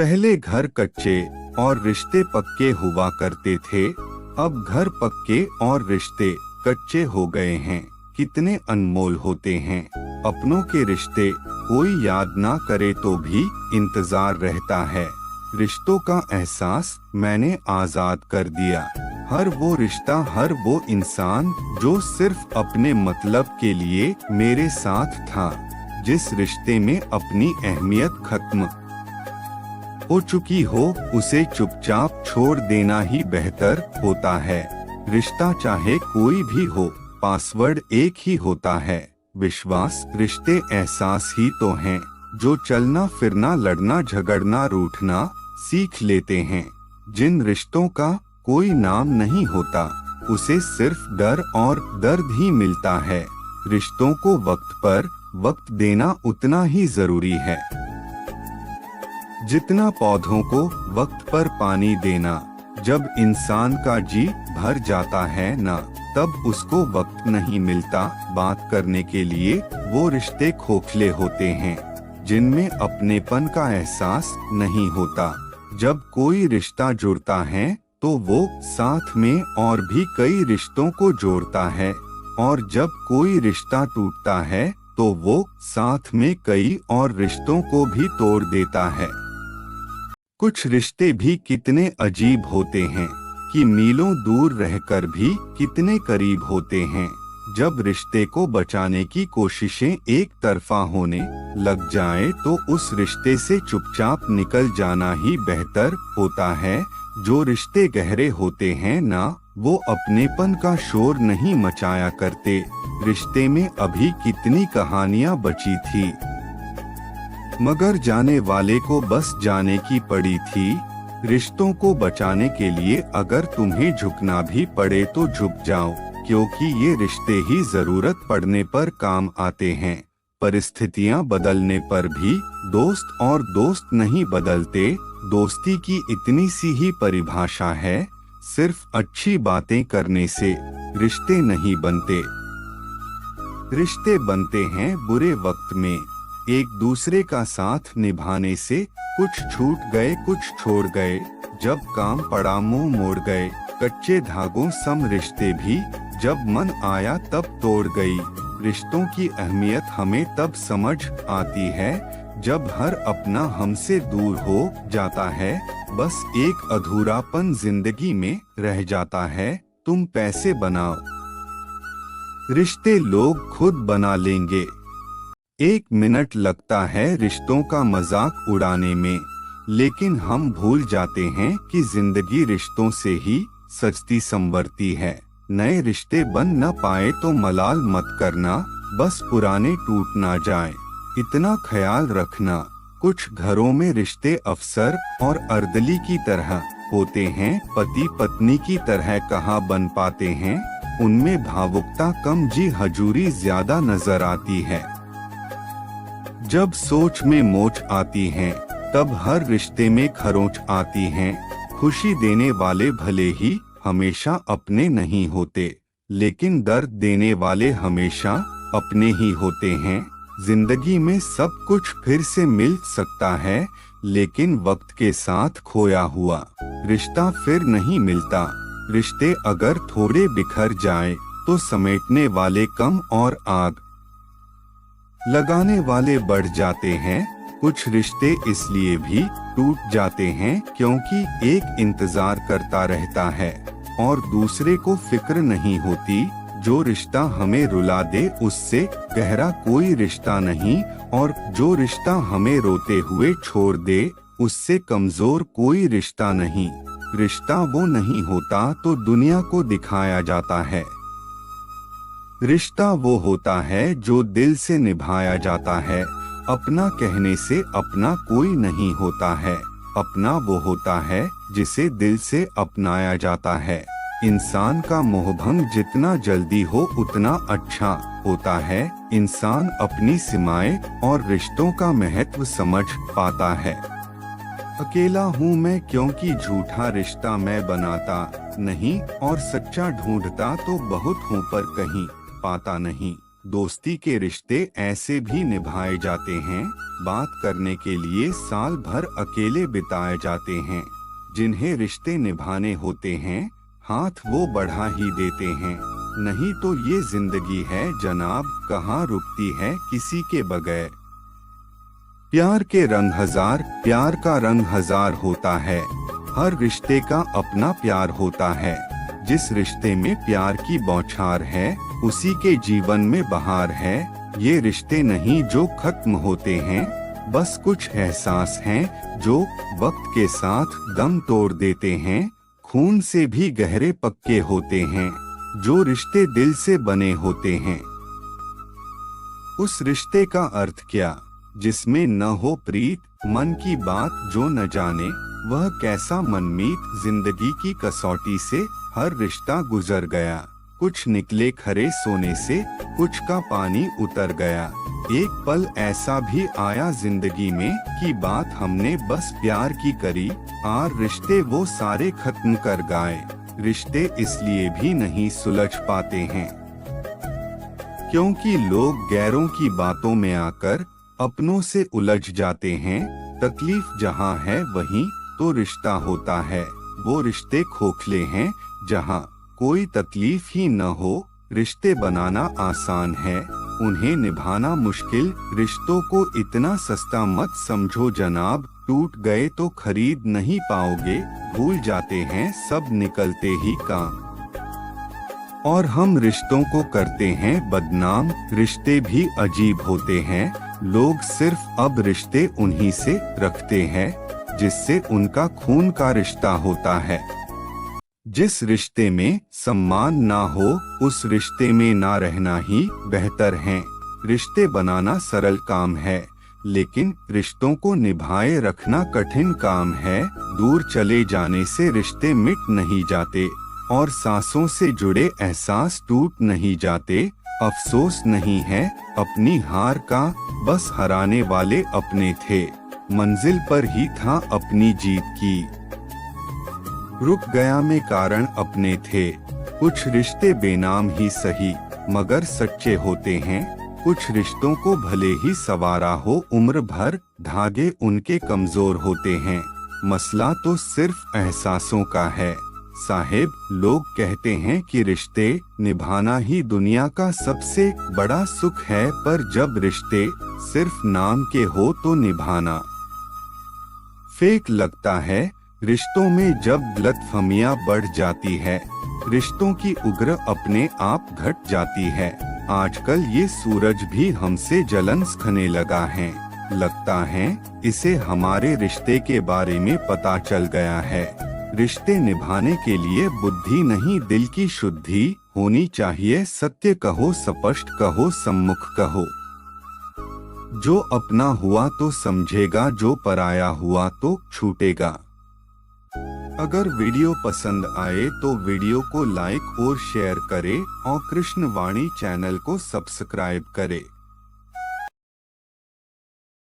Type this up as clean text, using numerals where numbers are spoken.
पहले घर कच्चे और रिश्ते पक्के हुआ करते थे। अब घर पक्के और रिश्ते कच्चे हो गए हैं। कितने अनमोल होते हैं अपनों के रिश्ते, कोई याद ना करे तो भी इंतजार रहता है। रिश्तों का एहसास मैंने आजाद कर दिया। हर वो रिश्ता, हर वो इंसान जो सिर्फ अपने मतलब के लिए मेरे साथ था। जिस रिश्ते में अपनी अहमियत खत्म हो चुकी हो, उसे चुपचाप छोड़ देना ही बेहतर होता है। रिश्ता चाहे कोई भी हो, पासवर्ड एक ही होता है, विश्वास। रिश्ते एहसास ही तो हैं जो चलना फिरना, लड़ना झगड़ना, रूठना सीख लेते हैं। जिन रिश्तों का कोई नाम नहीं होता, उसे सिर्फ डर और दर्द ही मिलता है। रिश्तों को वक्त पर वक्त देना उतना ही जरूरी है जितना पौधों को वक्त पर पानी देना। जब इंसान का जी भर जाता है ना, तब उसको वक्त नहीं मिलता बात करने के लिए। वो रिश्ते खोखले होते हैं जिनमें अपनेपन का एहसास नहीं होता। जब कोई रिश्ता जुड़ता है तो वो साथ में और भी कई रिश्तों को जोड़ता है, और जब कोई रिश्ता टूटता है तो वो साथ में कई और रिश्तों को भी तोड़ देता है। कुछ रिश्ते भी कितने अजीब होते हैं कि मीलों दूर रहकर भी कितने करीब होते हैं। जब रिश्ते को बचाने की कोशिशें एक तरफा होने लग जाए तो उस रिश्ते से चुपचाप निकल जाना ही बेहतर होता है। जो रिश्ते गहरे होते हैं ना, वो अपनेपन का शोर नहीं मचाया करते। रिश्ते में अभी कितनी कहानियां बची थी, मगर जाने वाले को बस जाने की पड़ी थी। रिश्तों को बचाने के लिए अगर तुम्हें झुकना भी पड़े तो झुक जाओ, क्योंकि ये रिश्ते ही जरूरत पड़ने पर काम आते हैं। परिस्थितियां बदलने पर भी दोस्त और दोस्त नहीं बदलते। दोस्ती की इतनी सी ही परिभाषा है, सिर्फ अच्छी बातें करने से रिश्ते नहीं बनते। रिश्ते बनते हैं बुरे वक्त में, एक दूसरे का साथ निभाने से। कुछ छूट गए, कुछ छोड़ गए, जब काम पड़ा मुंह मोड़ गए। कच्चे धागों सम रिश्ते भी जब मन आया तब तोड़ गई। रिश्तों की अहमियत हमें तब समझ आती है जब हर अपना हमसे दूर हो जाता है। बस एक अधूरापन जिंदगी में रह जाता है। तुम पैसे बनाओ, रिश्ते लोग खुद बना लेंगे। 1 मिनट लगता है रिश्तों का मजाक उड़ाने में, लेकिन हम भूल जाते हैं कि जिंदगी रिश्तों से ही सजती संवरती है। नए रिश्ते बन न पाए तो मलाल मत करना, बस पुराने टूट ना जाए इतना ख्याल रखना। कुछ घरों में रिश्ते अफसर और अर्दली की तरह होते हैं, पति पत्नी की तरह कहाँ बन पाते हैं। उनमें भावुकता कम, जी हजूरी ज्यादा नजर आती है। जब सोच में मोच आती है तब हर रिश्ते में खरोंच आती है। खुशी देने वाले भले ही हमेशा अपने नहीं होते, लेकिन दर्द देने वाले हमेशा अपने ही होते हैं। जिंदगी में सब कुछ फिर से मिल सकता है, लेकिन वक्त के साथ खोया हुआ रिश्ता फिर नहीं मिलता। रिश्ते अगर थोड़े बिखर जाए तो समेटने वाले कम और आग लगाने वाले बढ़ जाते हैं। कुछ रिश्ते इसलिए भी टूट जाते हैं क्योंकि एक इंतजार करता रहता है और दूसरे को फिक्र नहीं होती। जो रिश्ता हमें रुला दे उससे गहरा कोई रिश्ता नहीं, और जो रिश्ता हमें रोते हुए छोड़ दे उससे कमजोर कोई रिश्ता नहीं। रिश्ता वो नहीं होता तो दुनिया को दिखाया जाता है। रिश्ता वो होता है जो दिल से निभाया जाता है। अपना कहने से अपना कोई नहीं होता है। अपना वो होता है जिसे दिल से अपनाया जाता है। इंसान का मोहभंग जितना जल्दी हो उतना अच्छा होता है। इंसान अपनी सीमाएं और रिश्तों का महत्व समझ पाता है। अकेला हूँ मैं क्योंकि झूठा रिश्ता मैं बनाता नहीं, और सच्चा ढूंढता तो बहुत हूँ पर कहीं पाता नहीं। दोस्ती के रिश्ते ऐसे भी निभाए जाते हैं, बात करने के लिए साल भर अकेले बिताए जाते हैं। जिन्हें रिश्ते निभाने होते हैं, हाथ वो बढ़ा ही देते हैं, नहीं तो ये जिंदगी है जनाब, कहाँ रुकती है किसी के बगैर। प्यार के रंग हजार, प्यार का रंग हजार होता है, हर रिश्ते का अपना प्यार होता है। जिस रिश्ते में प्यार की बौछार है, उसी के जीवन में बहार है। ये रिश्ते नहीं जो खत्म होते हैं, बस कुछ एहसास हैं जो वक्त के साथ दम तोड़ देते हैं। खून से भी गहरे पक्के होते हैं, जो रिश्ते दिल से बने होते हैं। उस रिश्ते का अर्थ क्या, जिसमें न हो प्रीत, मन की बात जो न जाने वह कैसा मनमीत। जिंदगी की कसौटी से हर रिश्ता गुजर गया, कुछ निकले खरे सोने से, कुछ का पानी उतर गया। एक पल ऐसा भी आया जिंदगी में कि बात हमने बस प्यार की करी, और रिश्ते वो सारे खत्म कर गए। रिश्ते इसलिए भी नहीं सुलझ पाते हैं क्योंकि लोग गैरों की बातों में आकर अपनों से उलझ जाते हैं। तकलीफ जहाँ है वहीं तो रिश्ता होता है, वो रिश्ते खोखले हैं जहाँ कोई तकलीफ ही न हो। रिश्ते बनाना आसान है, उन्हें निभाना मुश्किल। रिश्तों को इतना सस्ता मत समझो जनाब, टूट गए तो खरीद नहीं पाओगे। भूल जाते हैं सब निकलते ही काम, और हम रिश्तों को करते हैं बदनाम। रिश्ते भी अजीब होते हैं, लोग सिर्फ अब रिश्ते उन्हीं से रखते हैं जिससे उनका खून का रिश्ता होता है। जिस रिश्ते में सम्मान ना हो, उस रिश्ते में ना रहना ही बेहतर है। रिश्ते बनाना सरल काम है, लेकिन रिश्तों को निभाए रखना कठिन काम है। दूर चले जाने से रिश्ते मिट नहीं जाते, और सांसों से जुड़े एहसास टूट नहीं जाते। अफसोस नहीं है अपनी हार का, बस हराने वाले अपने थे, मंजिल पर ही था अपनी जीत की। रुक गया में कारण अपने थे, कुछ रिश्ते बेनाम ही सही मगर सच्चे होते हैं। कुछ रिश्तों को भले ही सवारा हो उम्र भर, धागे उनके कमजोर होते हैं। मसला तो सिर्फ एहसासों का है साहिब। लोग कहते हैं कि रिश्ते निभाना ही दुनिया का सबसे बड़ा सुख है, पर जब रिश्ते सिर्फ नाम के हो तो निभाना फेक लगता है। रिश्तों में जब गलतफहमियां बढ़ जाती है, रिश्तों की उग्र अपने आप घट जाती है। आजकल ये सूरज भी हमसे जलन खाने लगा है, लगता है इसे हमारे रिश्ते के बारे में पता चल गया है। रिश्ते निभाने के लिए बुद्धि नहीं दिल की शुद्धि होनी चाहिए। सत्य कहो, स्पष्ट कहो, सम्मुख कहो। जो अपना हुआ तो समझेगा, जो पराया हुआ तो छूटेगा। अगर वीडियो पसंद आए तो वीडियो को लाइक और शेयर करें और कृष्ण वाणी चैनल को सब्सक्राइब करें।